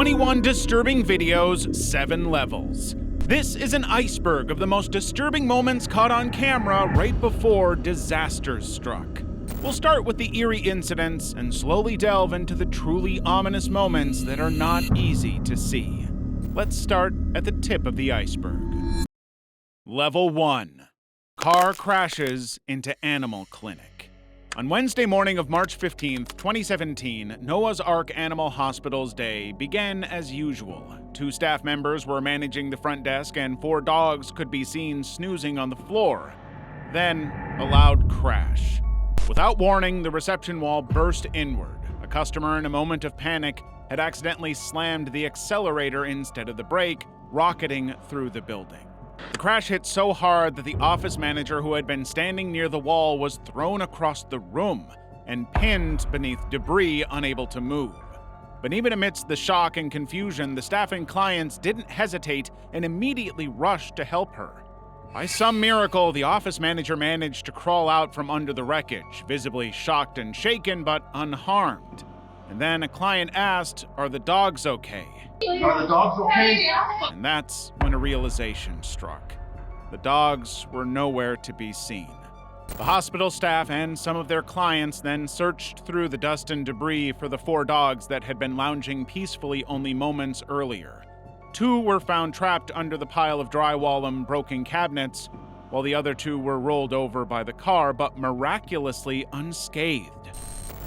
21 disturbing videos, 7 levels. This is an iceberg of the most disturbing moments caught on camera right before disasters struck. We'll start with the eerie incidents and slowly delve into the truly ominous moments that are not easy to see. Let's start at the tip of the iceberg. Level 1. Car crashes into animal clinic. On Wednesday morning of March 15, 2017, Noah's Ark Animal Hospital's day began as usual. 2 staff members were managing the front desk and 4 dogs could be seen snoozing on the floor. Then, a loud crash. Without warning, the reception wall burst inward. A customer, in a moment of panic, had accidentally slammed the accelerator instead of the brake, rocketing through the building. The crash hit so hard that the office manager who had been standing near the wall was thrown across the room and pinned beneath debris, unable to move. But even amidst the shock and confusion, the staff and clients didn't hesitate and immediately rushed to help her. By some miracle, the office manager managed to crawl out from under the wreckage, visibly shocked and shaken but unharmed. And then a client asked, "Are the dogs okay?" Are the dogs okay? And that's when a realization struck. The dogs were nowhere to be seen. The hospital staff and some of their clients then searched through the dust and debris for the 4 dogs that had been lounging peacefully only moments earlier. 2 were found trapped under the pile of drywall and broken cabinets, while the other 2 were rolled over by the car, but miraculously unscathed.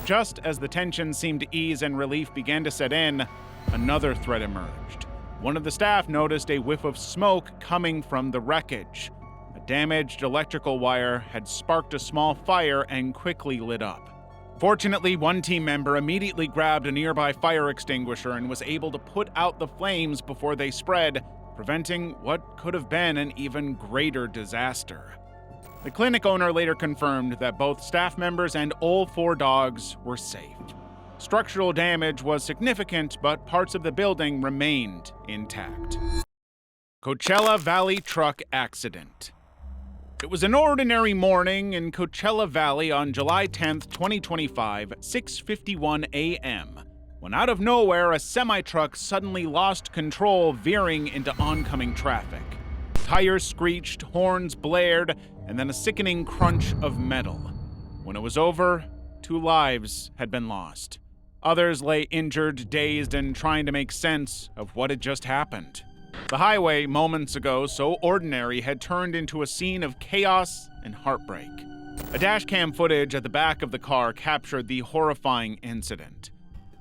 Just as the tension seemed to ease and relief began to set in, another threat emerged. One of the staff noticed a whiff of smoke coming from the wreckage. A damaged electrical wire had sparked a small fire and quickly lit up. Fortunately, one team member immediately grabbed a nearby fire extinguisher and was able to put out the flames before they spread, preventing what could have been an even greater disaster. The clinic owner later confirmed that both staff members and all 4 dogs were safe. Structural damage was significant, but parts of the building remained intact. Coachella Valley truck accident. It was an ordinary morning in Coachella Valley on July 10, 2025, 6:51 a.m., when out of nowhere a semi-truck suddenly lost control, veering into oncoming traffic. Tires screeched, horns blared, and then a sickening crunch of metal. When it was over, 2 lives had been lost. Others lay injured, dazed, and trying to make sense of what had just happened. The highway, moments ago so ordinary, had turned into a scene of chaos and heartbreak. A dashcam footage at the back of the car captured the horrifying incident.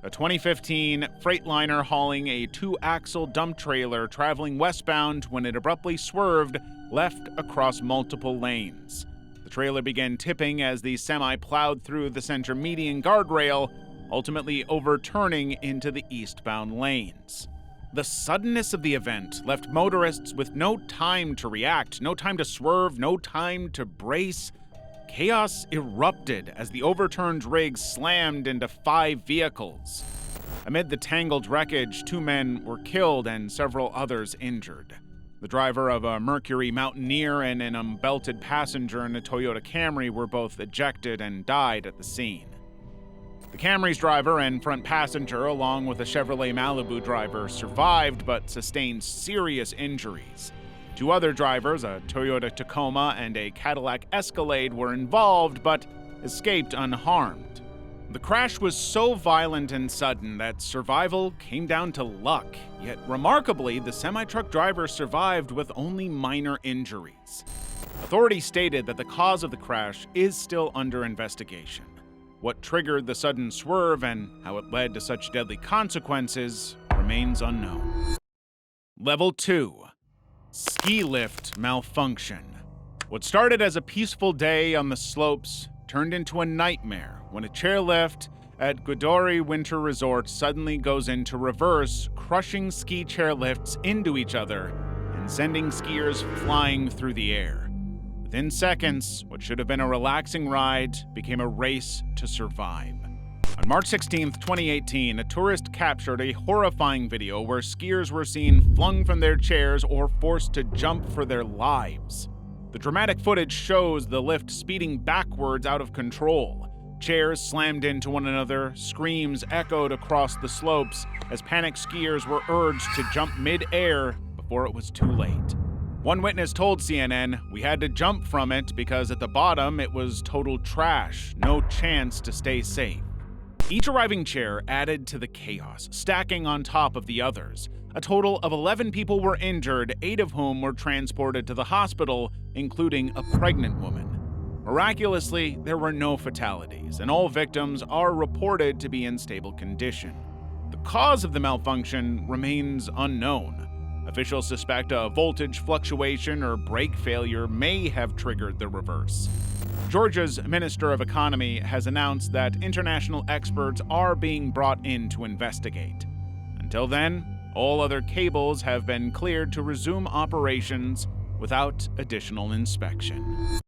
A 2015 Freightliner hauling a 2-axle dump trailer traveling westbound when it abruptly swerved left across multiple lanes. The trailer began tipping as the semi plowed through the center median guardrail, ultimately overturning into the eastbound lanes. The suddenness of the event left motorists with no time to react, no time to swerve, no time to brace. Chaos erupted as the overturned rig slammed into 5 vehicles. Amid the tangled wreckage, 2 men were killed and several others injured. The driver of a Mercury Mountaineer and an unbelted passenger in a Toyota Camry were both ejected and died at the scene. The Camry's driver and front passenger, along with a Chevrolet Malibu driver, survived but sustained serious injuries. 2 other drivers, a Toyota Tacoma and a Cadillac Escalade, were involved but escaped unharmed. The crash was so violent and sudden that survival came down to luck, yet remarkably, the semi-truck driver survived with only minor injuries. Authorities stated that the cause of the crash is still under investigation. What triggered the sudden swerve and how it led to such deadly consequences remains unknown. Level 2. Ski lift malfunction. What started as a peaceful day on the slopes turned into a nightmare when a chairlift at Godori Winter Resort suddenly goes into reverse, crushing ski chairlifts into each other and sending skiers flying through the air. Within seconds, what should have been a relaxing ride became a race to survive. On March 16, 2018, a tourist captured a horrifying video where skiers were seen flung from their chairs or forced to jump for their lives. The dramatic footage shows the lift speeding backwards out of control. Chairs slammed into one another, screams echoed across the slopes as panicked skiers were urged to jump mid-air before it was too late. One witness told CNN, "We had to jump from it because at the bottom it was total trash, no chance to stay safe." Each arriving chair added to the chaos, stacking on top of the others. A total of 11 people were injured, 8 of whom were transported to the hospital, including a pregnant woman. Miraculously, there were no fatalities, and all victims are reported to be in stable condition. The cause of the malfunction remains unknown. Officials suspect a voltage fluctuation or brake failure may have triggered the reverse. Georgia's Minister of Economy has announced that international experts are being brought in to investigate. Until then, all other cables have been cleared to resume operations without additional inspection.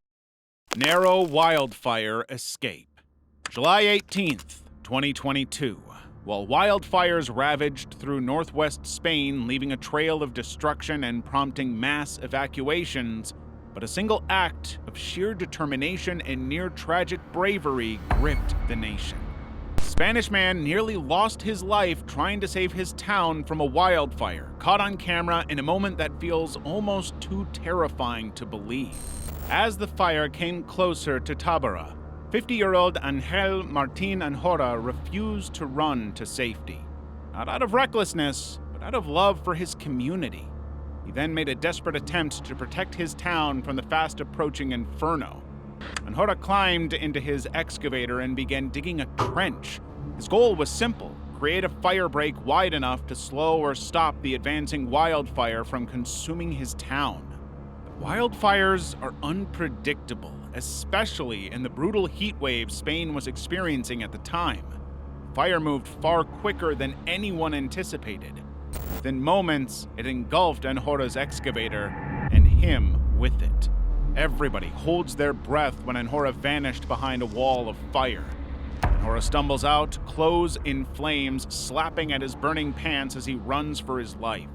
Narrow wildfire escape. July 18th, 2022. While wildfires ravaged through northwest Spain, leaving a trail of destruction and prompting mass evacuations, but a single act of sheer determination and near-tragic bravery gripped the nation. A Spanish man nearly lost his life trying to save his town from a wildfire, caught on camera in a moment that feels almost too terrifying to believe. As the fire came closer to Tabara, 50-year-old Angel Martin Anjora refused to run to safety. Not out of recklessness, but out of love for his community. He then made a desperate attempt to protect his town from the fast-approaching inferno. Anjora climbed into his excavator and began digging a trench. His goal was simple: create a fire break wide enough to slow or stop the advancing wildfire from consuming his town. Wildfires are unpredictable, especially in the brutal heat wave Spain was experiencing at the time. Fire moved far quicker than anyone anticipated. Within moments, it engulfed Anjora's excavator, and him with it. Everybody holds their breath when Anjora vanished behind a wall of fire. Anjora stumbles out, clothes in flames, slapping at his burning pants as he runs for his life.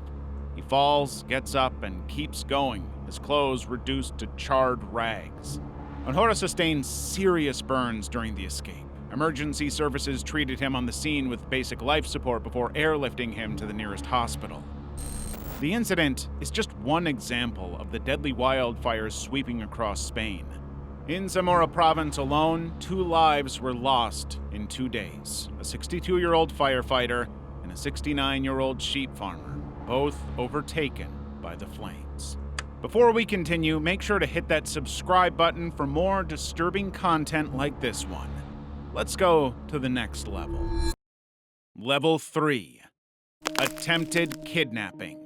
He falls, gets up, and keeps going, his clothes reduced to charred rags. Anjora sustained serious burns during the escape. Emergency services treated him on the scene with basic life support before airlifting him to the nearest hospital. The incident is just one example of the deadly wildfires sweeping across Spain. In Zamora province alone, 2 lives were lost in 2 days: a 62-year-old firefighter and a 69-year-old sheep farmer, both overtaken by the flames. Before we continue, make sure to hit that subscribe button for more disturbing content like this one. Let's go to the next level. Level 3. Attempted kidnapping.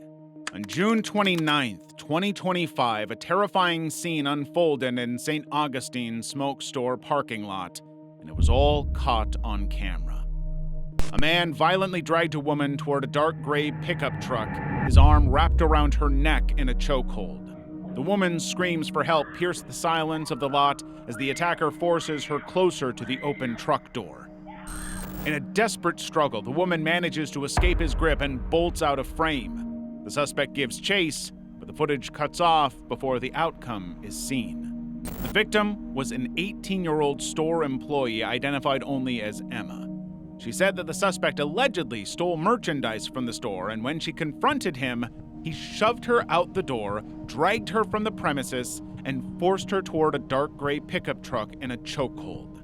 On June 29th, 2025, a terrifying scene unfolded in St. Augustine's smoke store parking lot, and it was all caught on camera. A man violently dragged a woman toward a dark gray pickup truck, his arm wrapped around her neck in a chokehold. The woman's screams for help pierce the silence of the lot as the attacker forces her closer to the open truck door. In a desperate struggle, the woman manages to escape his grip and bolts out of frame. The suspect gives chase, but the footage cuts off before the outcome is seen. The victim was an 18-year-old store employee identified only as Emma. She said that the suspect allegedly stole merchandise from the store, and when she confronted him, he shoved her out the door, dragged her from the premises, and forced her toward a dark gray pickup truck in a chokehold.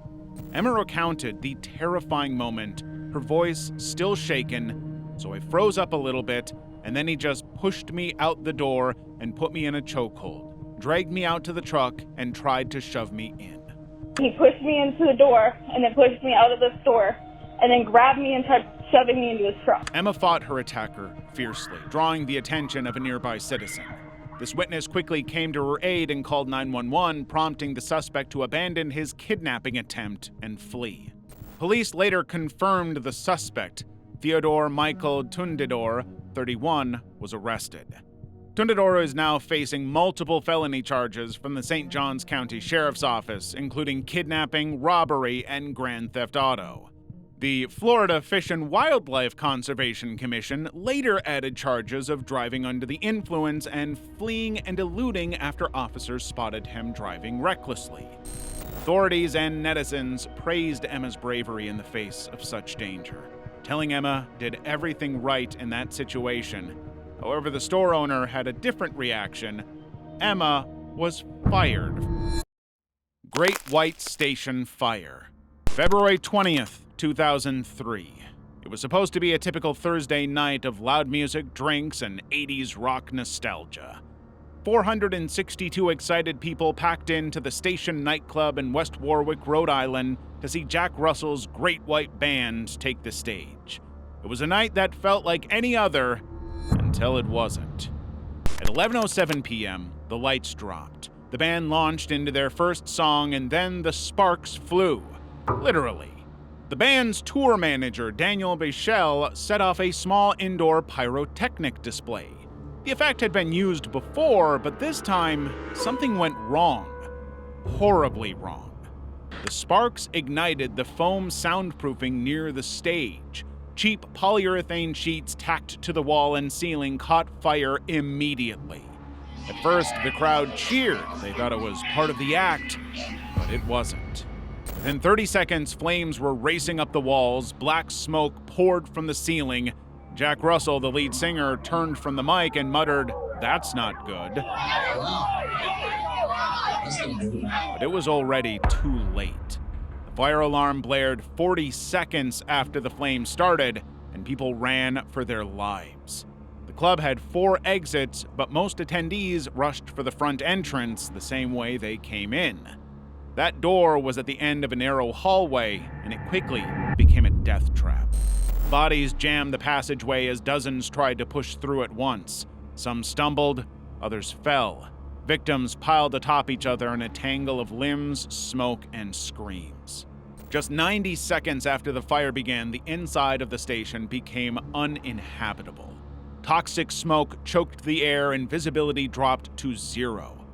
Emma recounted the terrifying moment, her voice still shaken, "So I froze up a little bit, and then he just pushed me out the door and put me in a chokehold, dragged me out to the truck, and tried to shove me in." He pushed me into the door and then pushed me out of the store and then grabbed me and tried shoving me into his truck. Emma fought her attacker fiercely, drawing the attention of a nearby citizen. This witness quickly came to her aid and called 911, prompting the suspect to abandon his kidnapping attempt and flee. Police later confirmed the suspect, Theodore Michael Tundidor, 31, was arrested. Tundidor is now facing multiple felony charges from the St. Johns County Sheriff's Office, including kidnapping, robbery, and grand theft auto. The Florida Fish and Wildlife Conservation Commission later added charges of driving under the influence and fleeing and eluding after officers spotted him driving recklessly. Authorities and netizens praised Emma's bravery in the face of such danger, telling Emma did everything right in that situation. However, the store owner had a different reaction. Emma was fired. Great White Station Fire. February 20th, 2003. It was supposed to be a typical Thursday night of loud music, drinks, and 80s rock nostalgia. 462 excited people packed into the Station nightclub in West Warwick, Rhode Island to see Jack Russell's Great White Band take the stage. It was a night that felt like any other until it wasn't. At 11:07 p.m., the lights dropped. The band launched into their first song, and then the sparks flew. Literally. The band's tour manager, Daniel Bichelle, set off a small indoor pyrotechnic display. The effect had been used before, but this time, something went wrong. Horribly wrong. The sparks ignited the foam soundproofing near the stage. Cheap polyurethane sheets tacked to the wall and ceiling caught fire immediately. At first, the crowd cheered. They thought it was part of the act, but it wasn't. Within 30 seconds, flames were racing up the walls, black smoke poured from the ceiling. Jack Russell, the lead singer, turned from the mic and muttered, "That's not good." But it was already too late. The fire alarm blared 40 seconds after the flames started, and people ran for their lives. The club had 4 exits, but most attendees rushed for the front entrance the same way they came in. That door was at the end of a narrow hallway, and it quickly became a death trap. Bodies jammed the passageway as dozens tried to push through at once. Some stumbled, others fell. Victims piled atop each other in a tangle of limbs, smoke, and screams. Just 90 seconds after the fire began, the inside of the station became uninhabitable. Toxic smoke choked the air and visibility dropped to 0.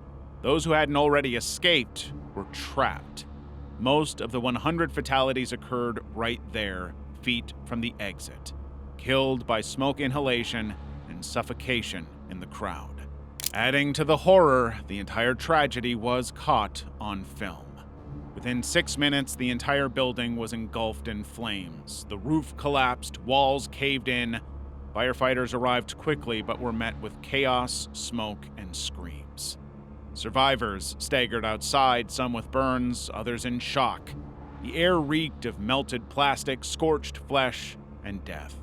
Those who hadn't already escaped were trapped. Most of the 100 fatalities occurred right there, feet from the exit, killed by smoke inhalation and suffocation in the crowd. Adding to the horror, the entire tragedy was caught on film. Within 6 minutes, the entire building was engulfed in flames. The roof collapsed, walls caved in. Firefighters arrived quickly but were met with chaos, smoke, and screams. Survivors staggered outside, some with burns, others in shock. The air reeked of melted plastic, scorched flesh, and death.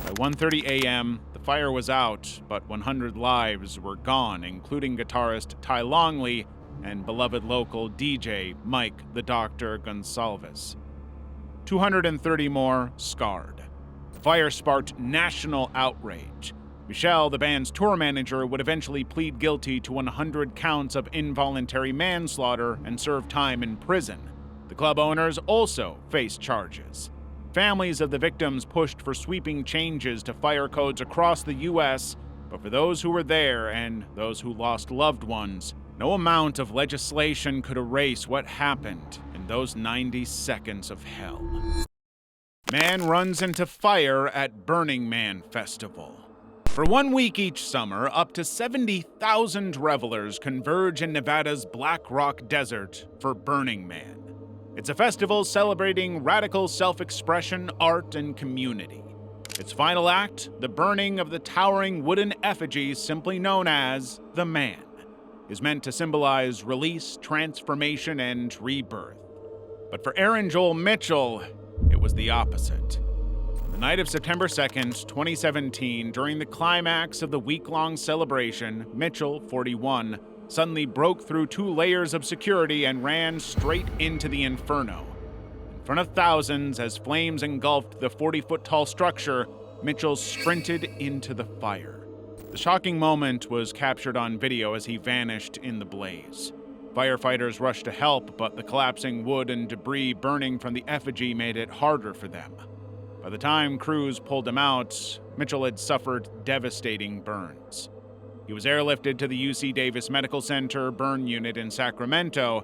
By 1:30 a.m., the fire was out, but 100 lives were gone, including guitarist Ty Longley and beloved local DJ Mike the Doctor Gonsalves. 230 more scarred. The fire sparked national outrage. Michelle, the band's tour manager, would eventually plead guilty to 100 counts of involuntary manslaughter and serve time in prison. The club owners also faced charges. Families of the victims pushed for sweeping changes to fire codes across the U.S., but for those who were there and those who lost loved ones, no amount of legislation could erase what happened in those 90 seconds of hell. Man runs into fire at Burning Man Festival. For 1 week each summer, up to 70,000 revelers converge in Nevada's Black Rock Desert for Burning Man. It's a festival celebrating radical self-expression, art, and community. Its final act, the burning of the towering wooden effigy simply known as the Man, is meant to symbolize release, transformation, and rebirth. But for Aaron Joel Mitchell, it was the opposite. The night of September 2nd, 2017, during the climax of the week-long celebration, Mitchell, 41, suddenly broke through 2 layers of security and ran straight into the inferno. In front of thousands, as flames engulfed the 40-foot-tall structure, Mitchell sprinted into the fire. The shocking moment was captured on video as he vanished in the blaze. Firefighters rushed to help, but the collapsing wood and debris burning from the effigy made it harder for them. By the time crews pulled him out, Mitchell had suffered devastating burns. He was airlifted to the UC Davis Medical Center burn unit in Sacramento,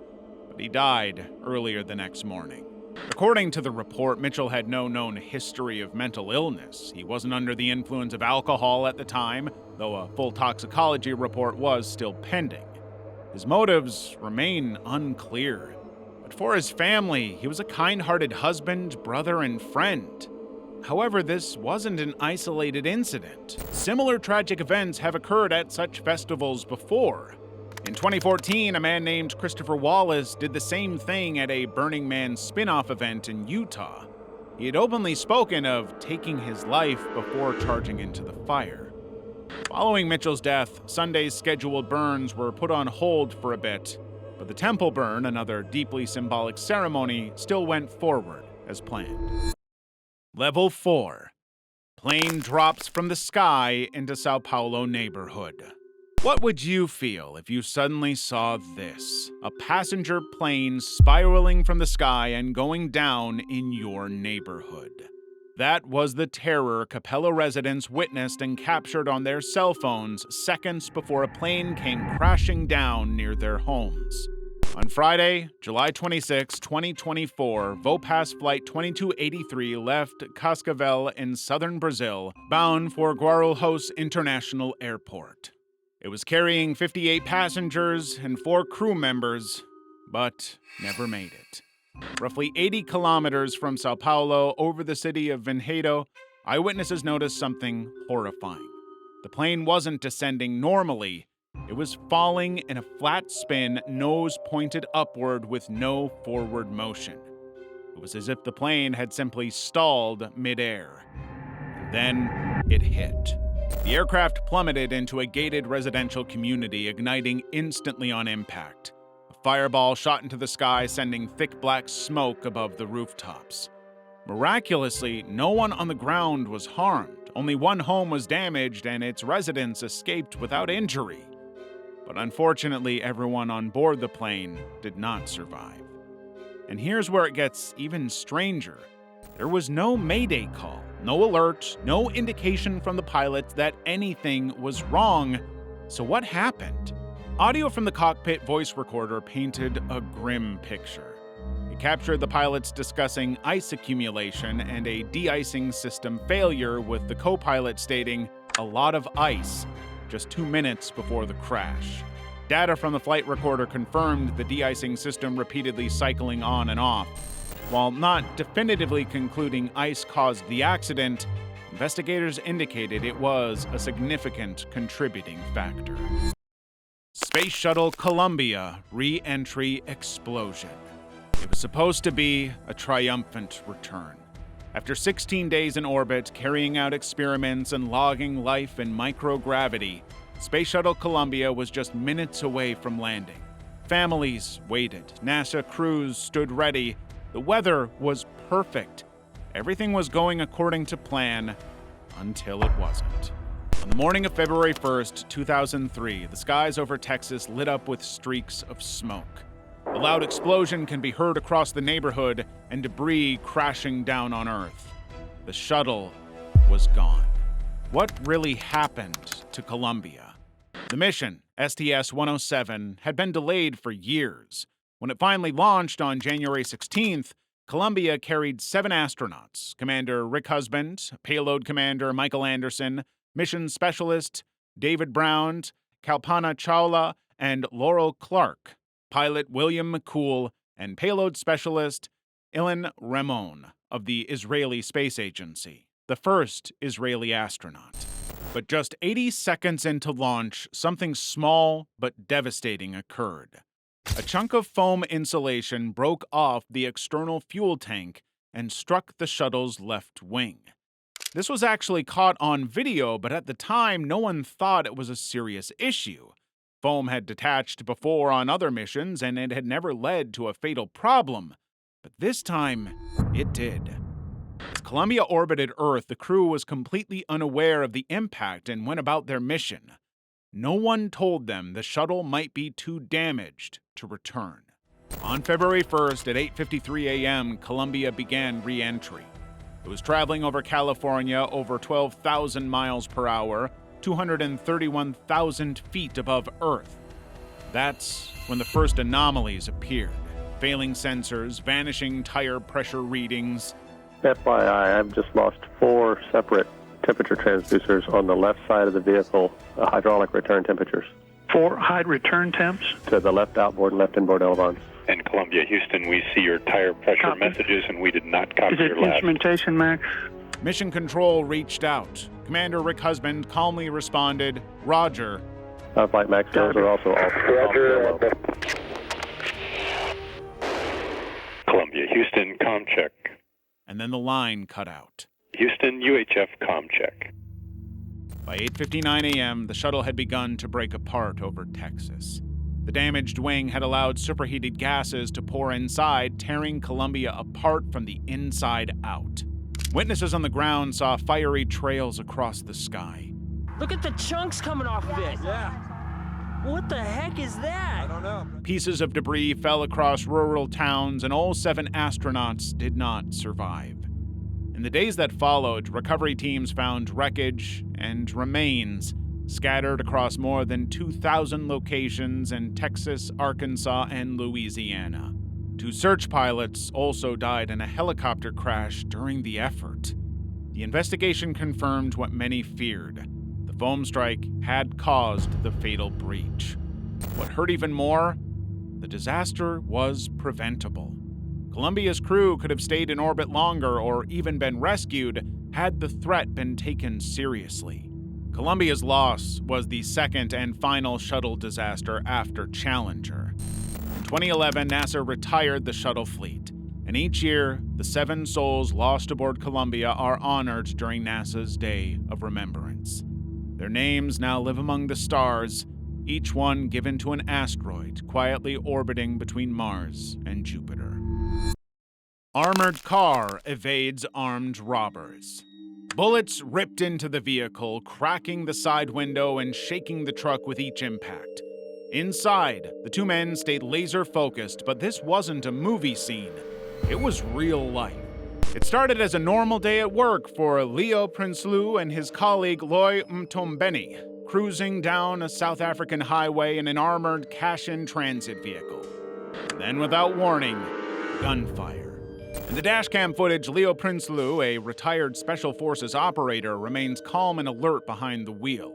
but he died earlier the next morning. According to the report, Mitchell had no known history of mental illness. He wasn't under the influence of alcohol at the time, though a full toxicology report was still pending. His motives remain unclear. for his family, he was a kind-hearted husband, brother, and friend. However, this wasn't an isolated incident. Similar tragic events have occurred at such festivals before. In 2014, a man named Christopher Wallace did the same thing at a Burning Man spin-off event in Utah. He had openly spoken of taking his life before charging into the fire. Following Mitchell's death, Sunday's scheduled burns were put on hold for a bit, but the temple burn, another deeply symbolic ceremony, still went forward as planned. Level 4. Plane drops from the sky into Sao Paulo neighborhood. What would you feel if you suddenly saw this? A passenger plane spiraling from the sky and going down in your neighborhood. That was the terror Capella residents witnessed and captured on their cell phones seconds before a plane came crashing down near their homes. On Friday, July 26, 2024, Vopass Flight 2283 left Cascavel in southern Brazil, bound for Guarulhos International Airport. It was carrying 58 passengers and 4 crew members, but never made it. Roughly 80 kilometers from Sao Paulo over the city of Vinhedo, eyewitnesses noticed something horrifying. The plane wasn't descending normally. It was falling in a flat spin, nose pointed upward with no forward motion. It was as if the plane had simply stalled midair. And then it hit. The aircraft plummeted into a gated residential community, igniting instantly on impact. A fireball shot into the sky, sending thick black smoke above the rooftops. Miraculously, no one on the ground was harmed. Only one home was damaged, and its residents escaped without injury. But unfortunately, everyone on board the plane did not survive. And here's where it gets even stranger. There was no mayday call, no alert, no indication from the pilots that anything was wrong. So what happened? Audio from the cockpit voice recorder painted a grim picture. It captured the pilots discussing ice accumulation and a de-icing system failure, with the co-pilot stating, "a lot of ice," just 2 minutes before the crash. Data from the flight recorder confirmed the de-icing system repeatedly cycling on and off. While not definitively concluding ice caused the accident, investigators indicated it was a significant contributing factor. Space Shuttle Columbia re-entry explosion. It was supposed to be a triumphant return. After 16 days in orbit, carrying out experiments and logging life in microgravity, Space Shuttle Columbia was just minutes away from landing. Families waited. NASA crews stood ready. The weather was perfect. Everything was going according to plan, until it wasn't. On the morning of February 1st, 2003, the skies over Texas lit up with streaks of smoke. A loud explosion can be heard across the neighborhood, and debris crashing down on Earth. The shuttle was gone. What really happened to Columbia? The mission, STS-107, had been delayed for years. When it finally launched on January 16th, Columbia carried 7 astronauts: Commander Rick Husband, Payload Commander Michael Anderson, Mission Specialist David Brown, Kalpana Chawla, and Laurel Clark, Pilot William McCool, and Payload Specialist Ilan Ramon of the Israeli Space Agency, the first Israeli astronaut. But just 80 seconds into launch, something small but devastating occurred. A chunk of foam insulation broke off the external fuel tank and struck the shuttle's left wing. This was actually caught on video, but at the time, no one thought it was a serious issue. Foam had detached before on other missions, and it had never led to a fatal problem. But this time, it did. As Columbia orbited Earth, the crew was completely unaware of the impact and went about their mission. No one told them the shuttle might be too damaged to return. On February 1st at 8:53 a.m., Columbia began re-entry. It was traveling over California over 12,000 miles per hour, 231,000 feet above Earth. That's when the first anomalies appeared. Failing sensors, vanishing tire pressure readings. FYI, I've just lost 4 separate temperature transducers on the left side of the vehicle, hydraulic return temperatures. 4 high return temps? To the left outboard and left inboard elevons. And Columbia, Houston, we see your tire pressure messages, and we did not copy Is it your last. instrumentation, Max? Mission Control reached out. Commander Rick Husband calmly responded, Roger. Flight Max, those are also all. Roger. Columbia, Houston, comm check. And then the line cut out. Houston, UHF, comm check. By 8:59 a.m., the shuttle had begun to break apart over Texas. The damaged wing had allowed superheated gases to pour inside, tearing Columbia apart from the inside out. Witnesses on the ground saw fiery trails across the sky. Look at the chunks coming off of it. Yeah. What the heck is that? I don't know. Pieces of debris fell across rural towns, and all 7 astronauts did not survive. In the days that followed, recovery teams found wreckage and remains scattered across more than 2,000 locations in Texas, Arkansas, and Louisiana. 2 search pilots also died in a helicopter crash during the effort. The investigation confirmed what many feared. The foam strike had caused the fatal breach. What hurt even more? The disaster was preventable. Columbia's crew could have stayed in orbit longer or even been rescued had the threat been taken seriously. Columbia's loss was the second and final shuttle disaster after Challenger. In 2011, NASA retired the shuttle fleet, and each year, the 7 souls lost aboard Columbia are honored during NASA's Day of Remembrance. Their names now live among the stars, each one given to an asteroid quietly orbiting between Mars and Jupiter. Armored car evades armed robbers. Bullets ripped into the vehicle, cracking the side window and shaking the truck with each impact. Inside, the 2 men stayed laser-focused, but this wasn't a movie scene. It was real life. It started as a normal day at work for Leo Prinsloo and his colleague Loy Mtombeni, cruising down a South African highway in an armored cash-in transit vehicle. Then, without warning, gunfire. In the dashcam footage, Leo Prinsloo, a retired Special Forces operator, remains calm and alert behind the wheel.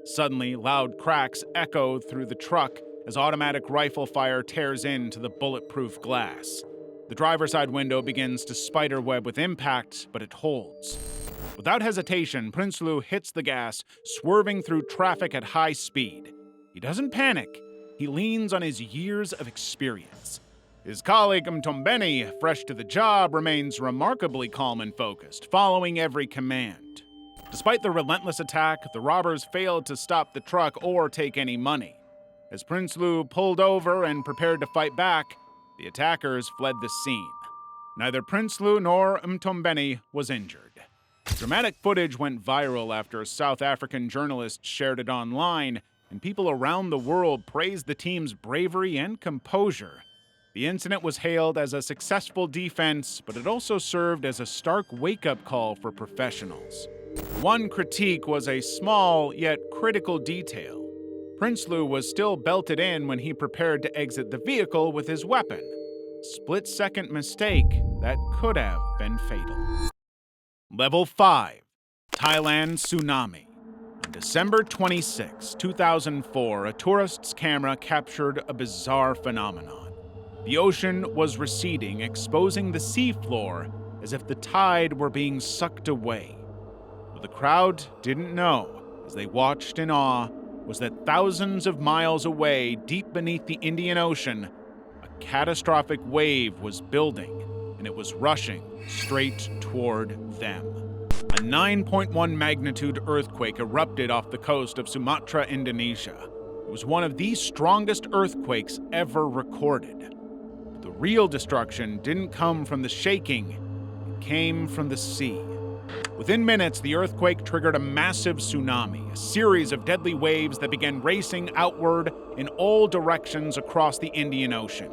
Suddenly, loud cracks echo through the truck as automatic rifle fire tears into the bulletproof glass. The driver's side window begins to spiderweb with impact, but it holds. Without hesitation, Prinsloo hits the gas, swerving through traffic at high speed. He doesn't panic. He leans on his years of experience. His colleague Mtombeni, fresh to the job, remains remarkably calm and focused, following every command. Despite the relentless attack, the robbers failed to stop the truck or take any money. As Prinsloo pulled over and prepared to fight back, the attackers fled the scene. Neither Prinsloo nor Mtombeni was injured. Dramatic footage went viral after a South African journalist shared it online, and people around the world praised the team's bravery and composure. The incident was hailed as a successful defense, but it also served as a stark wake-up call for professionals. One critique was a small yet critical detail. Prinsloo was still belted in when he prepared to exit the vehicle with his weapon. Split-second mistake that could have been fatal. Level 5. Thailand Tsunami. On December 26, 2004, a tourist's camera captured a bizarre phenomenon. The ocean was receding, exposing the seafloor as if the tide were being sucked away. What the crowd didn't know, as they watched in awe, was that thousands of miles away, deep beneath the Indian Ocean, a catastrophic wave was building, and it was rushing straight toward them. A 9.1 magnitude earthquake erupted off the coast of Sumatra, Indonesia. It was one of the strongest earthquakes ever recorded. But the real destruction didn't come from the shaking, it came from the sea. Within minutes, the earthquake triggered a massive tsunami, a series of deadly waves that began racing outward in all directions across the Indian Ocean.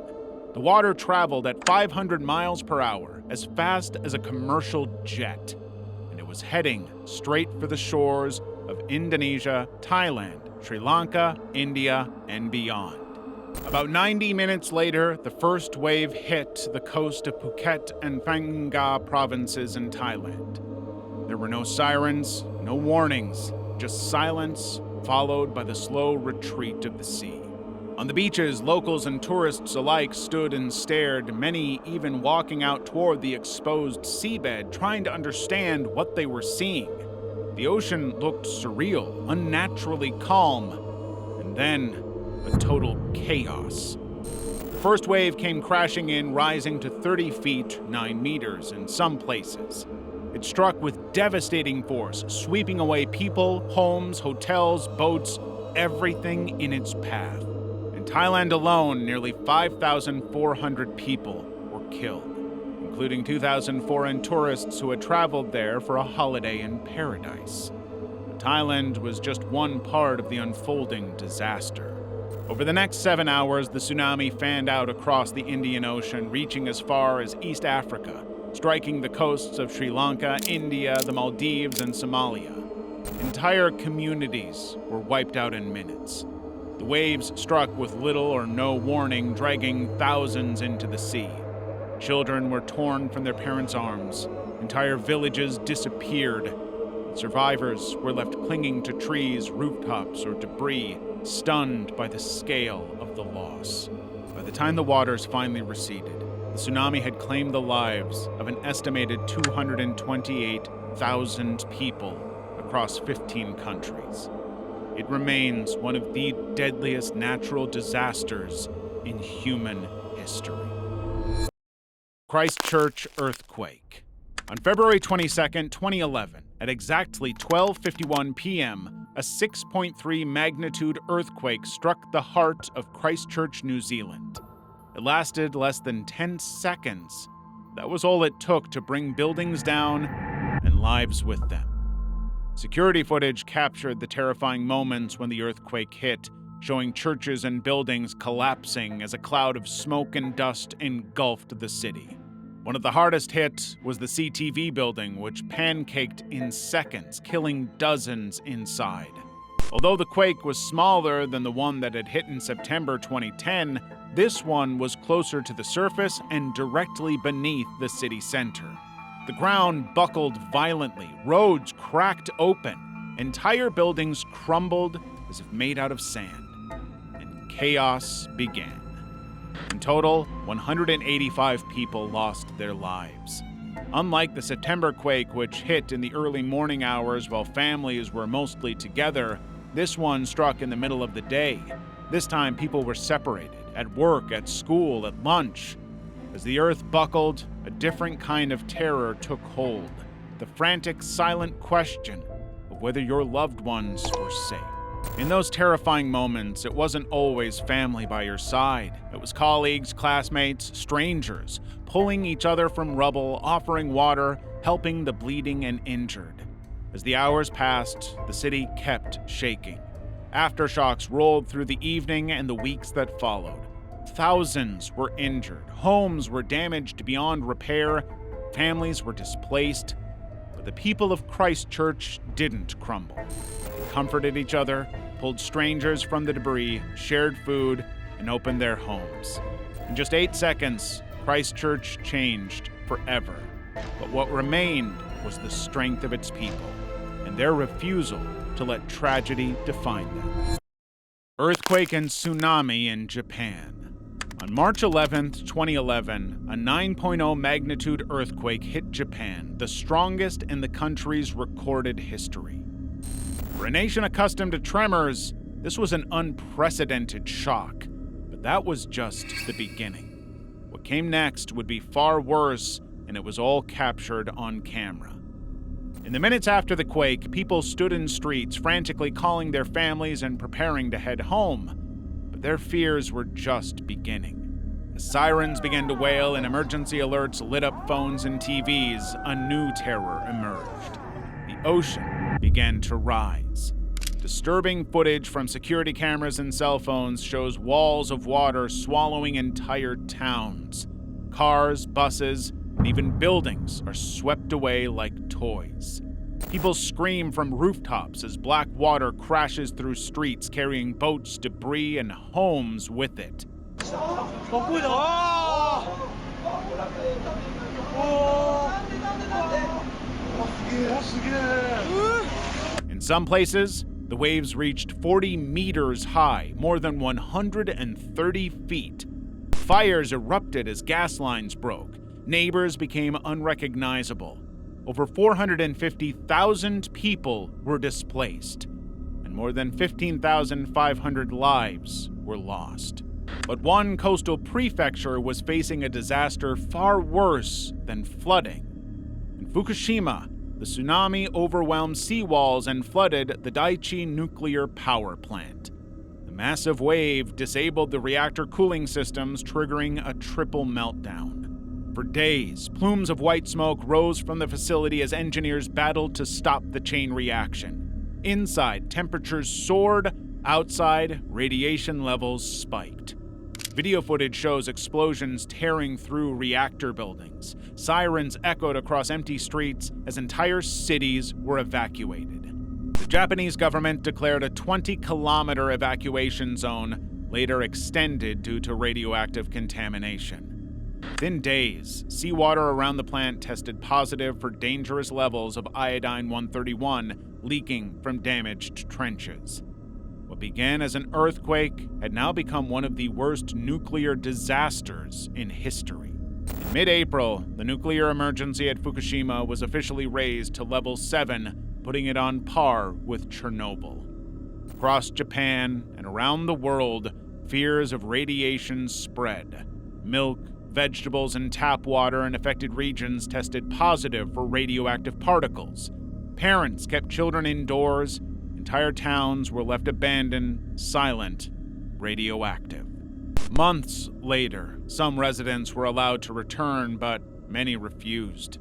The water traveled at 500 miles per hour, as fast as a commercial jet, and it was heading straight for the shores of Indonesia, Thailand, Sri Lanka, India, and beyond. About 90 minutes later, the first wave hit the coast of Phuket and Phang Nga provinces in Thailand. There were no sirens, no warnings, just silence, followed by the slow retreat of the sea. On the beaches, locals and tourists alike stood and stared, many even walking out toward the exposed seabed, trying to understand what they were seeing. The ocean looked surreal, unnaturally calm, and then a total chaos. The first wave came crashing in, rising to 30 feet, 9 meters in some places. It struck with devastating force, sweeping away people, homes, hotels, boats, everything in its path. In Thailand alone, nearly 5,400 people were killed, including 2,000 foreign tourists who had traveled there for a holiday in paradise. But Thailand was just one part of the unfolding disaster. Over the next 7 hours, the tsunami fanned out across the Indian Ocean, reaching as far as East Africa, striking the coasts of Sri Lanka, India, the Maldives, and Somalia. Entire communities were wiped out in minutes. The waves struck with little or no warning, dragging thousands into the sea. Children were torn from their parents' arms. Entire villages disappeared. Survivors were left clinging to trees, rooftops, or debris, stunned by the scale of the loss. By the time the waters finally receded, the tsunami had claimed the lives of an estimated 228,000 people across 15 countries. It remains one of the deadliest natural disasters in human history. Christchurch earthquake. On February 22, 2011, at exactly 12:51 p.m., a 6.3 magnitude earthquake struck the heart of Christchurch, New Zealand. It lasted less than 10 seconds. That was all it took to bring buildings down and lives with them. Security footage captured the terrifying moments when the earthquake hit, showing churches and buildings collapsing as a cloud of smoke and dust engulfed the city. One of the hardest hit was the CTV building, which pancaked in seconds, killing dozens inside. Although the quake was smaller than the one that had hit in September 2010, this one was closer to the surface and directly beneath the city center. The ground buckled violently, roads cracked open, entire buildings crumbled as if made out of sand, and chaos began. In total, 185 people lost their lives. Unlike the September quake, which hit in the early morning hours while families were mostly together, this one struck in the middle of the day. This time, people were separated, at work, at school, at lunch. As the earth buckled, a different kind of terror took hold. The frantic, silent question of whether your loved ones were safe. In those terrifying moments, it wasn't always family by your side. It was colleagues, classmates, strangers, pulling each other from rubble, offering water, helping the bleeding and injured. As the hours passed, the city kept shaking. Aftershocks rolled through the evening and the weeks that followed. Thousands were injured, homes were damaged beyond repair, families were displaced. But the people of Christchurch didn't crumble. They comforted each other, pulled strangers from the debris, shared food, and opened their homes. In just 8 seconds, Christchurch changed forever. But what remained was the strength of its people and their refusal to let tragedy define them. Earthquake and tsunami in Japan. On March 11, 2011, a 9.0 magnitude earthquake hit Japan, the strongest in the country's recorded history. For a nation accustomed to tremors, this was an unprecedented shock, but that was just the beginning. What came next would be far worse, and it was all captured on camera. In the minutes after the quake, people stood in streets, frantically calling their families and preparing to head home. But their fears were just beginning. As sirens began to wail and emergency alerts lit up phones and TVs, a new terror emerged. The ocean began to rise. Disturbing footage from security cameras and cell phones shows walls of water swallowing entire towns. Cars, buses, and even buildings are swept away like toys. People scream from rooftops as black water crashes through streets, carrying boats, debris, and homes with it. In some places, The waves reached 40 meters high, more than 130 feet. Fires erupted as gas lines broke. Neighbors became unrecognizable. Over 450,000 people were displaced, and more than 15,500 lives were lost. But one coastal prefecture was facing a disaster far worse than flooding. In Fukushima, the tsunami overwhelmed seawalls and flooded the Daiichi nuclear power plant. The massive wave disabled the reactor cooling systems, triggering a triple meltdown. For days, plumes of white smoke rose from the facility as engineers battled to stop the chain reaction. Inside, temperatures soared. Outside, radiation levels spiked. Video footage shows explosions tearing through reactor buildings. Sirens echoed across empty streets as entire cities were evacuated. The Japanese government declared a 20-kilometer evacuation zone, later extended due to radioactive contamination. Within days, seawater around the plant tested positive for dangerous levels of iodine-131 leaking from damaged trenches. What began as an earthquake had now become one of the worst nuclear disasters in history. In mid-April, the nuclear emergency at Fukushima was officially raised to level 7, putting it on par with Chernobyl. Across Japan and around the world, fears of radiation spread. Milk, vegetables, and tap water in affected regions tested positive for radioactive particles. Parents kept children indoors. Entire towns were left abandoned, silent, radioactive. Months later, some residents were allowed to return, but many refused.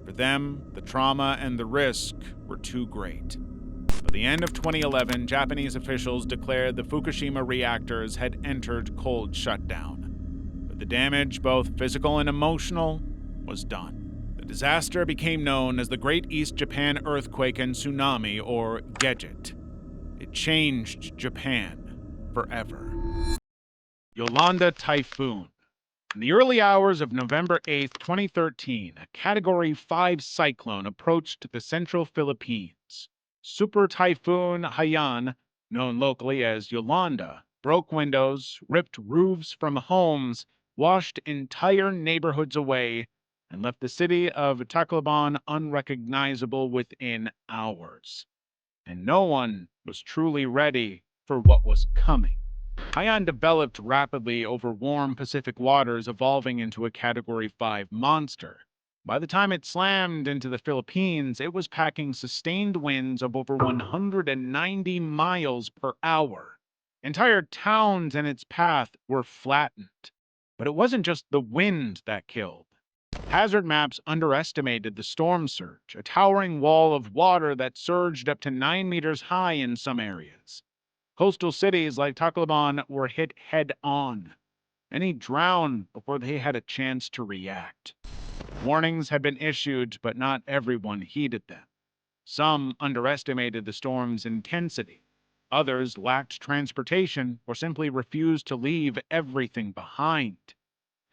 For them, the trauma and the risk were too great. By the end of 2011, Japanese officials declared the Fukushima reactors had entered cold shutdown. But the damage, both physical and emotional, was done. The disaster became known as the Great East Japan Earthquake and Tsunami, or GEJIT. It changed Japan forever. Yolanda Typhoon. In the early hours of November 8, 2013, a Category 5 cyclone approached the central Philippines. Super Typhoon Haiyan, known locally as Yolanda, broke windows, ripped roofs from homes, washed entire neighborhoods away, and left the city of Tacloban unrecognizable within hours. And no one was truly ready for what was coming. Haiyan developed rapidly over warm Pacific waters, evolving into a Category 5 monster. By the time it slammed into the Philippines, it was packing sustained winds of over 190 miles per hour. Entire towns in its path were flattened. But it wasn't just the wind that killed. Hazard maps underestimated the storm surge, a towering wall of water that surged up to 9 meters high in some areas. Coastal cities like Tacloban were hit head-on. Many drowned before they had a chance to react. Warnings had been issued, but not everyone heeded them. Some underestimated the storm's intensity. Others lacked transportation or simply refused to leave everything behind.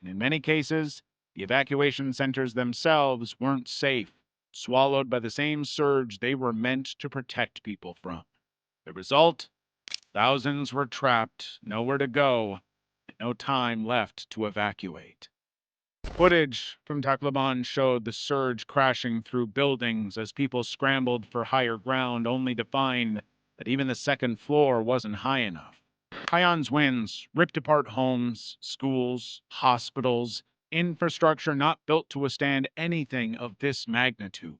And in many cases, the evacuation centers themselves weren't safe, swallowed by the same surge they were meant to protect people from. The result? Thousands were trapped, nowhere to go, and no time left to evacuate. Footage from Tacloban showed the surge crashing through buildings as people scrambled for higher ground, only to find that even the second floor wasn't high enough. Haiyan's winds ripped apart homes, schools, hospitals, infrastructure not built to withstand anything of this magnitude.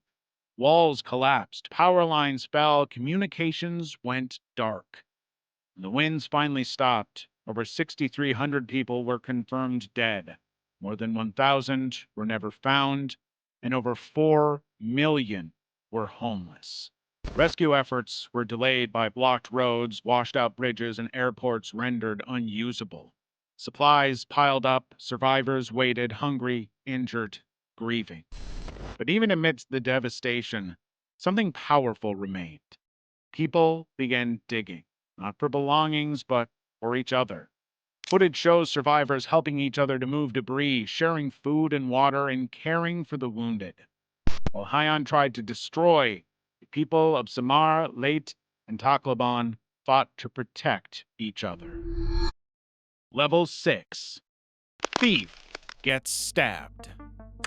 Walls collapsed, power lines fell, communications went dark. When the winds finally stopped, over 6,300 people were confirmed dead. More than 1,000 were never found, and over 4 million were homeless. Rescue efforts were delayed by blocked roads, washed-out bridges, and airports rendered unusable. Supplies piled up, survivors waited, hungry, injured, grieving. But even amidst the devastation, something powerful remained. People began digging, not for belongings, but for each other. Footage shows survivors helping each other to move debris, sharing food and water, and caring for the wounded. While Haiyan tried to destroy, the people of Samar, Leyte, and Tacloban fought to protect each other. Level 6. Thief gets stabbed.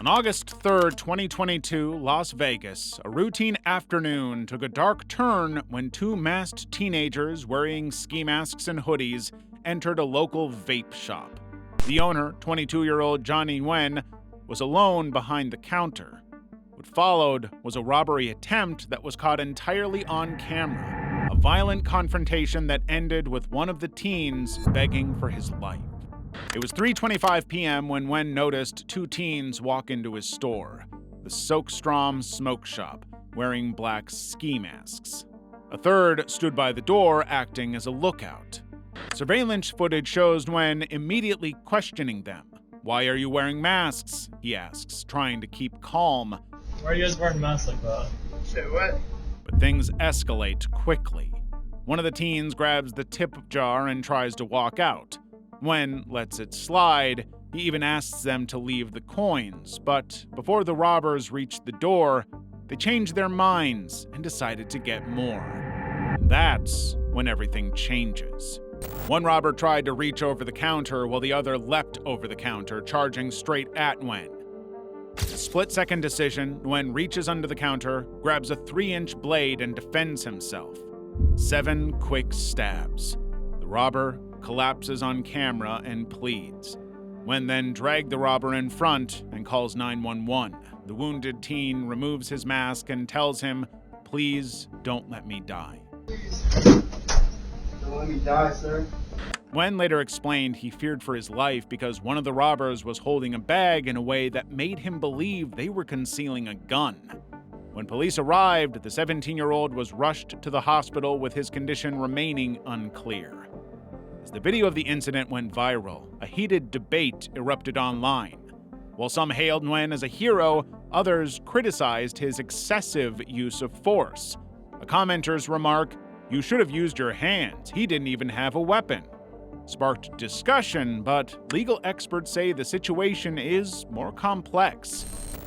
On August 3rd, 2022, Las Vegas, a routine afternoon took a dark turn when two masked teenagers wearing ski masks and hoodies entered a local vape shop. The owner, 22-year-old Johnny Nguyen, was alone behind the counter. What followed was a robbery attempt that was caught entirely on camera, a violent confrontation that ended with one of the teens begging for his life. It was 3:25 p.m. when Nguyen noticed two teens walk into his store, the Soakstrom Smoke Shop, wearing black ski masks. A third stood by the door, acting as a lookout. Surveillance footage shows Nguyen immediately questioning them. "Why are you wearing masks?" he asks, trying to keep calm. Why are you guys wearing masks like that? Say what? But things escalate quickly. One of the teens grabs the tip jar and tries to walk out. Nguyen lets it slide. He even asks them to leave the coins, but before the robbers reach the door, they change their minds and decided to get more. And that's when everything changes. One robber tried to reach over the counter while the other leapt over the counter, charging straight at Nguyen. A split-second decision, Nguyen reaches under the counter, grabs a 3-inch blade, and defends himself. 7 quick stabs. The robber collapses on camera and pleads. Nguyen then dragged the robber in front and calls 911. The wounded teen removes his mask and tells him, "Please don't let me die." Don't let me die, sir. Nguyen later explained he feared for his life because one of the robbers was holding a bag in a way that made him believe they were concealing a gun. When police arrived, the 17-year-old was rushed to the hospital with his condition remaining unclear. As the video of the incident went viral, a heated debate erupted online. While some hailed Nguyen as a hero, others criticized his excessive use of force. A commenter's remark, "You should have used your hands. He didn't even have a weapon," sparked discussion, but legal experts say the situation is more complex.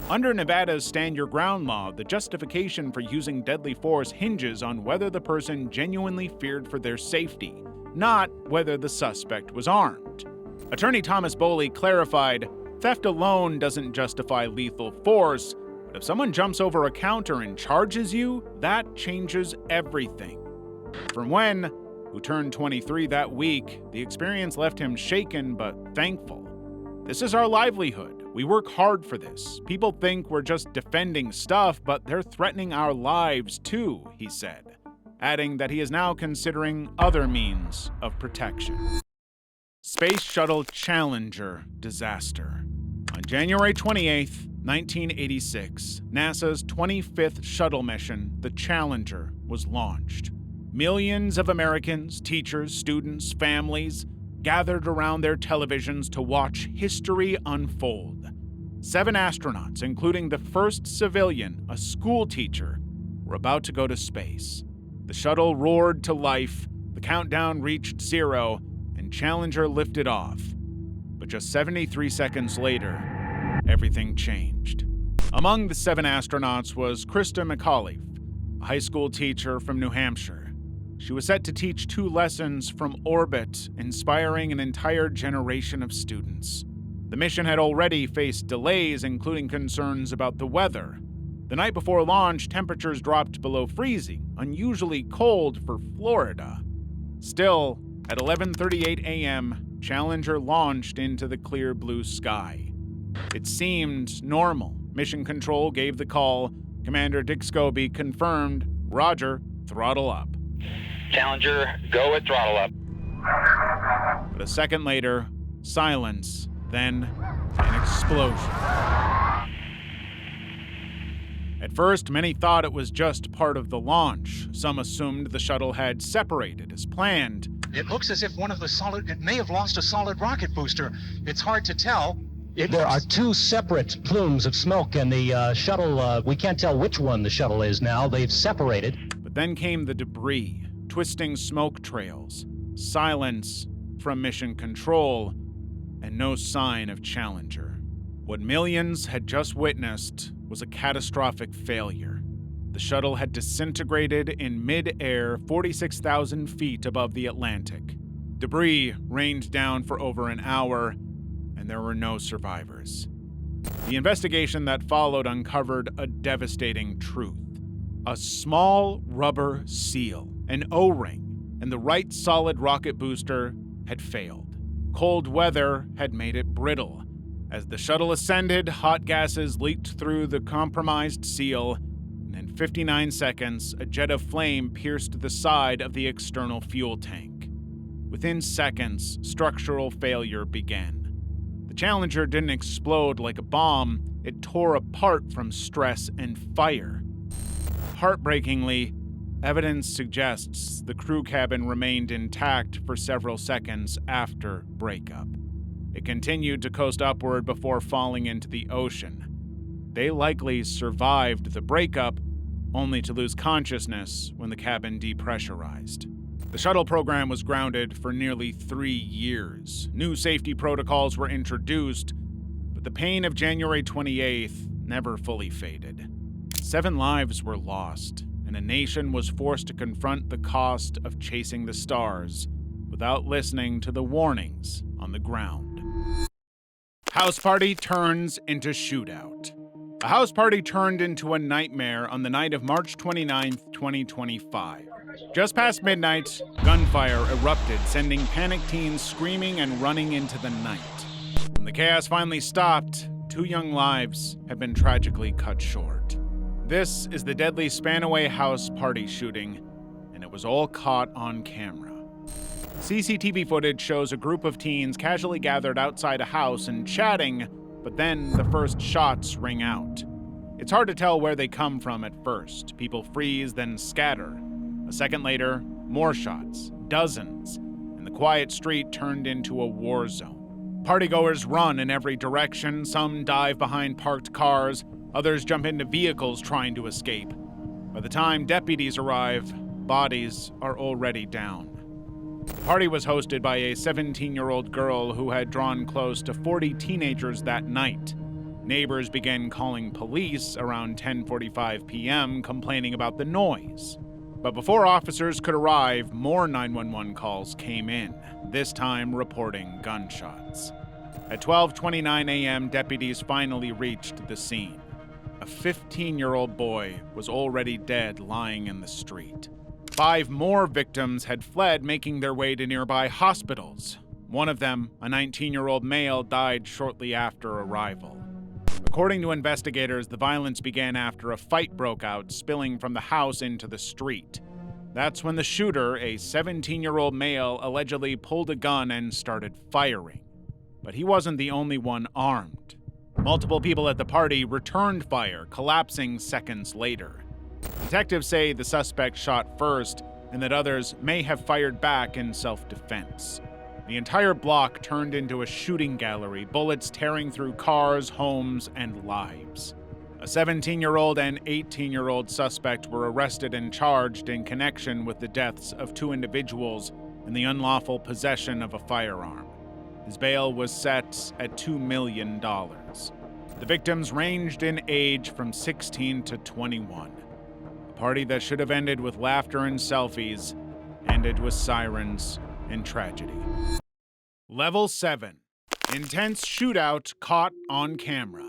Under Nevada's Stand Your Ground law, the justification for using deadly force hinges on whether the person genuinely feared for their safety, not whether the suspect was armed. Attorney Thomas Boley clarified, "Theft alone doesn't justify lethal force, but if someone jumps over a counter and charges you, that changes everything." For Nguyen, who turned 23 that week, the experience left him shaken but thankful. "This is our livelihood. We work hard for this. People think we're just defending stuff, but they're threatening our lives too," he said, adding that he is now considering other means of protection. Space Shuttle Challenger disaster. On January 28, 1986, NASA's 25th shuttle mission, the Challenger, was launched. Millions of Americans, teachers, students, families gathered around their televisions to watch history unfold. 7 astronauts, including the first civilian, a school teacher, were about to go to space. The shuttle roared to life, the countdown reached 0, and Challenger lifted off. But just 73 seconds later, everything changed. Among the 7 astronauts was Krista McAuliffe, a high school teacher from New Hampshire. She was set to teach 2 lessons from orbit, inspiring an entire generation of students. The mission had already faced delays, including concerns about the weather. The night before launch, temperatures dropped below freezing, unusually cold for Florida. Still, at 11:38 a.m., Challenger launched into the clear blue sky. It seemed normal. Mission Control gave the call. Commander Dick Scobie confirmed, "Roger, throttle up." Challenger, go at throttle up. But a second later, silence, then an explosion. At first, many thought it was just part of the launch. Some assumed the shuttle had separated as planned. It looks as if it may have lost a solid rocket booster. It's hard to tell. There are 2 separate plumes of smoke, and the shuttle, we can't tell which one the shuttle is now. They've separated. But then came the debris, twisting smoke trails, silence from Mission Control, and no sign of Challenger. What millions had just witnessed was a catastrophic failure. The shuttle had disintegrated in mid-air 46,000 feet above the Atlantic. Debris rained down for over an hour, and there were no survivors. The investigation that followed uncovered a devastating truth. A small rubber seal, an O-ring, and the right solid rocket booster had failed. Cold weather had made it brittle. As the shuttle ascended, hot gases leaked through the compromised seal, and in 59 seconds, a jet of flame pierced the side of the external fuel tank. Within seconds, structural failure began. The Challenger didn't explode like a bomb, it tore apart from stress and fire. Heartbreakingly, evidence suggests the crew cabin remained intact for several seconds after breakup. It continued to coast upward before falling into the ocean. They likely survived the breakup, only to lose consciousness when the cabin depressurized. The shuttle program was grounded for nearly 3 years. New safety protocols were introduced, but the pain of January 28th never fully faded. 7 lives were lost, and a nation was forced to confront the cost of chasing the stars without listening to the warnings on the ground. House party turns into shootout. A house party turned into a nightmare on the night of March 29, 2025. Just past midnight, gunfire erupted, sending panicked teens screaming and running into the night. When the chaos finally stopped, 2 young lives have been tragically cut short. This is the deadly Spanaway House party shooting, and it was all caught on camera. CCTV footage shows a group of teens casually gathered outside a house and chatting, but then the first shots ring out. It's hard to tell where they come from at first. People freeze, then scatter. A second later, more shots, dozens, and the quiet street turned into a war zone. Partygoers run in every direction, some dive behind parked cars, others jump into vehicles trying to escape. By the time deputies arrive, bodies are already down. The party was hosted by a 17-year-old girl who had drawn close to 40 teenagers that night. Neighbors began calling police around 10:45 p.m., complaining about the noise. But before officers could arrive, more 911 calls came in, this time reporting gunshots. At 12:29 a.m., deputies finally reached the scene. A 15-year-old boy was already dead, lying in the street. 5 more victims had fled, making their way to nearby hospitals. One of them, a 19-year-old male, died shortly after arrival. According to investigators, the violence began after a fight broke out, spilling from the house into the street. That's when the shooter, a 17-year-old male, allegedly pulled a gun and started firing. But he wasn't the only one armed. Multiple people at the party returned fire, collapsing seconds later. Detectives say the suspect shot first and that others may have fired back in self-defense. The entire block turned into a shooting gallery, bullets tearing through cars, homes, and lives. A 17-year-old and 18-year-old suspect were arrested and charged in connection with the deaths of 2 individuals and the unlawful possession of a firearm. His bail was set at $2 million. The victims ranged in age from 16 to 21. A party that should have ended with laughter and selfies ended with sirens and tragedy. Level 7. Intense shootout caught on camera.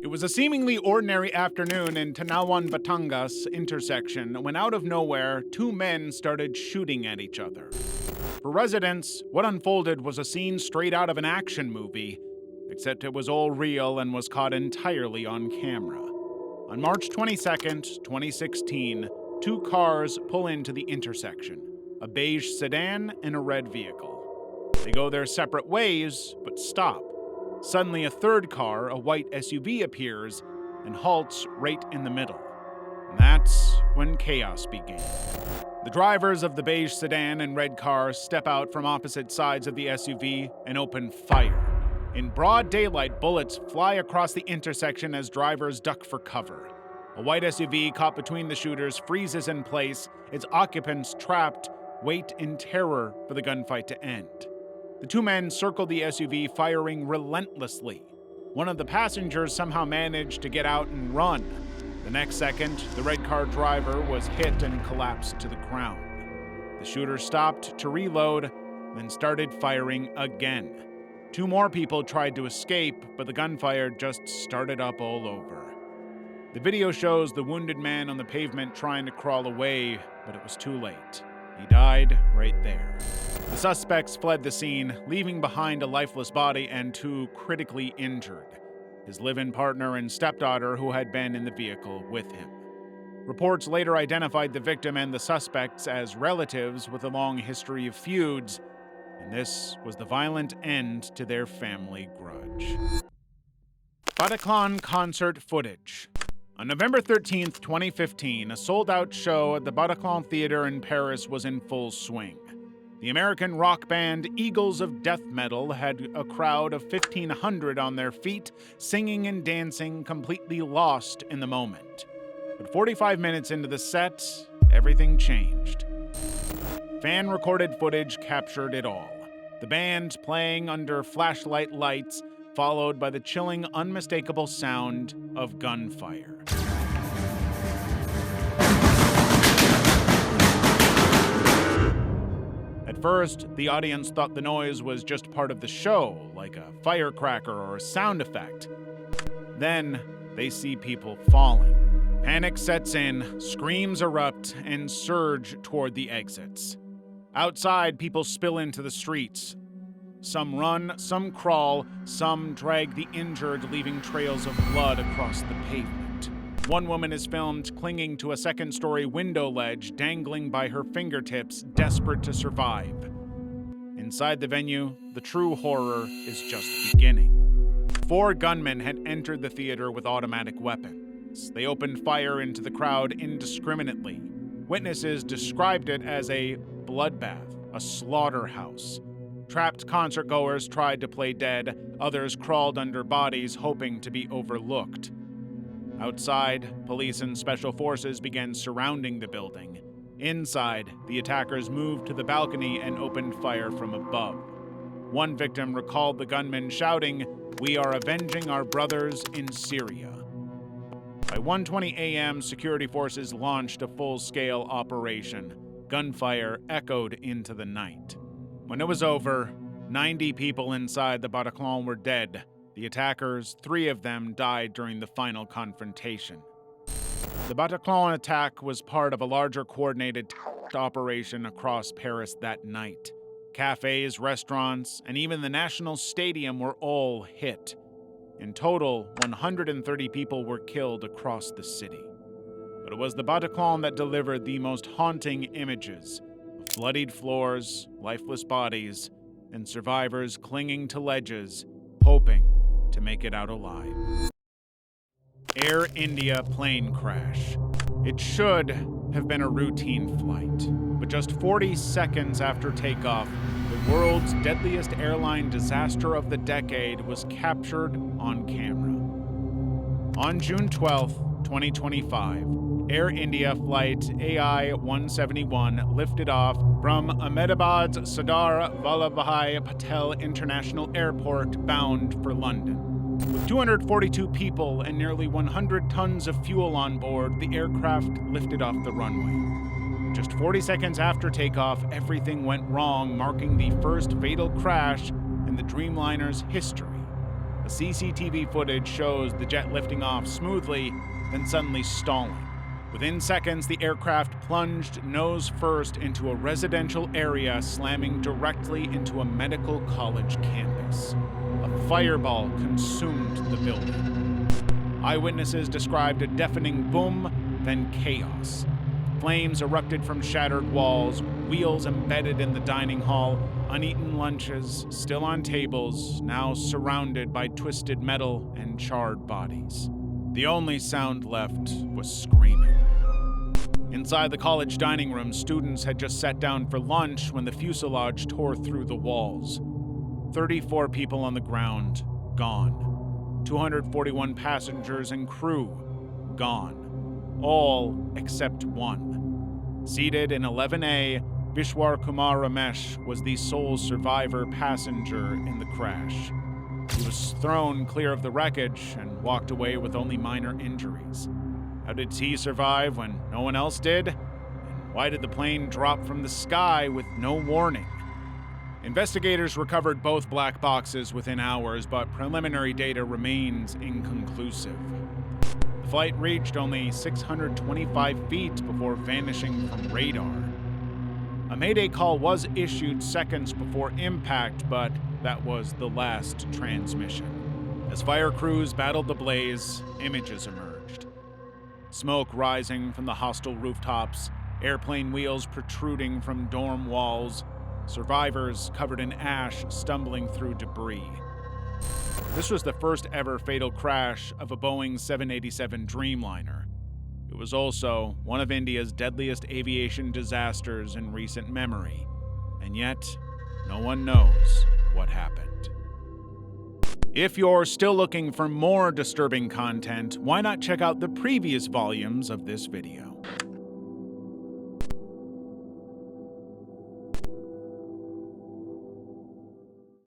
It was a seemingly ordinary afternoon in Tanawan, Batangas intersection when out of nowhere, 2 men started shooting at each other. For residents, what unfolded was a scene straight out of an action movie, except it was all real and was caught entirely on camera. On March 22nd, 2016, 2 cars pull into the intersection, a beige sedan and a red vehicle. They go their separate ways, but stop. Suddenly, a third car, a white SUV, appears and halts right in the middle. And that's when chaos began. The drivers of the beige sedan and red car step out from opposite sides of the SUV and open fire. In broad daylight, bullets fly across the intersection as drivers duck for cover. A white SUV caught between the shooters freezes in place, its occupants trapped, wait in terror for the gunfight to end. The 2 men circle the SUV, firing relentlessly. One of the passengers somehow managed to get out and run. The next second, the red car driver was hit and collapsed to the ground. The shooter stopped to reload, then started firing again. 2 more people tried to escape, but the gunfire just started up all over. The video shows the wounded man on the pavement trying to crawl away, but it was too late. He died right there. The suspects fled the scene, leaving behind a lifeless body and 2 critically injured, his live-in partner and stepdaughter who had been in the vehicle with him. Reports later identified the victim and the suspects as relatives with a long history of feuds, and this was the violent end to their family grudge. Bataclan concert footage. On November 13, 2015, a sold-out show at the Bataclan Theater in Paris was in full swing. The American rock band Eagles of Death Metal had a crowd of 1,500 on their feet, singing and dancing, completely lost in the moment. But 45 minutes into the set, everything changed. Fan-recorded footage captured it all. The band playing under flashlight lights, followed by the chilling, unmistakable sound of gunfire. At first, the audience thought the noise was just part of the show, like a firecracker or a sound effect. Then, they see people falling. Panic sets in, screams erupt, and surge toward the exits. Outside, people spill into the streets. Some run, some crawl, some drag the injured, leaving trails of blood across the pavement. One woman is filmed clinging to a second-story window ledge, dangling by her fingertips, desperate to survive. Inside the venue, the true horror is just beginning. 4 gunmen had entered the theater with automatic weapons. They opened fire into the crowd indiscriminately. Witnesses described it as a bloodbath, a slaughterhouse. Trapped concertgoers tried to play dead, others crawled under bodies hoping to be overlooked. Outside, police and special forces began surrounding the building. Inside, the attackers moved to the balcony and opened fire from above. One victim recalled the gunmen shouting, "We are avenging our brothers in Syria." By 1:20 a.m., security forces launched a full-scale operation. Gunfire echoed into the night. When it was over, 90 people inside the Bataclan were dead. The attackers, 3 of them, died during the final confrontation. The Bataclan attack was part of a larger coordinated operation across Paris that night. Cafes, restaurants, and even the National Stadium were all hit. In total, 130 people were killed across the city. But it was the Bataclan that delivered the most haunting images of bloodied floors, lifeless bodies, and survivors clinging to ledges, hoping to make it out alive. Air India plane crash. It should have been a routine flight, but just 40 seconds after takeoff, the world's deadliest airline disaster of the decade was captured on camera. On June 12, 2025, Air India flight AI-171 lifted off from Ahmedabad's Sardar Vallabhbhai Patel International Airport bound for London. With 242 people and nearly 100 tons of fuel on board, the aircraft lifted off the runway. Just 40 seconds after takeoff, everything went wrong, marking the first fatal crash in the Dreamliner's history. The CCTV footage shows the jet lifting off smoothly, then suddenly stalling. Within seconds, the aircraft plunged nose first into a residential area, slamming directly into a medical college campus. A fireball consumed the building. Eyewitnesses described a deafening boom, then chaos. Flames erupted from shattered walls, wheels embedded in the dining hall, uneaten lunches still on tables, now surrounded by twisted metal and charred bodies. The only sound left was screaming. Inside the college dining room, students had just sat down for lunch when the fuselage tore through the walls. 34 people on the ground, gone. 241 passengers and crew, gone. All except one. Seated in 11A, Vishwar Kumar Ramesh was the sole survivor passenger in the crash. He was thrown clear of the wreckage and walked away with only minor injuries. How did T survive when no one else did? And why did the plane drop from the sky with no warning? Investigators recovered both black boxes within hours, but preliminary data remains inconclusive. The flight reached only 625 feet before vanishing from radar. A Mayday call was issued seconds before impact, but that was the last transmission. As fire crews battled the blaze, images emerged. Smoke rising from the hostile rooftops, airplane wheels protruding from dorm walls, survivors covered in ash stumbling through debris. This was the first ever fatal crash of a Boeing 787 Dreamliner. It was also one of India's deadliest aviation disasters in recent memory, and yet no one knows what happened. If you're still looking for more disturbing content, why not check out the previous volumes of this video?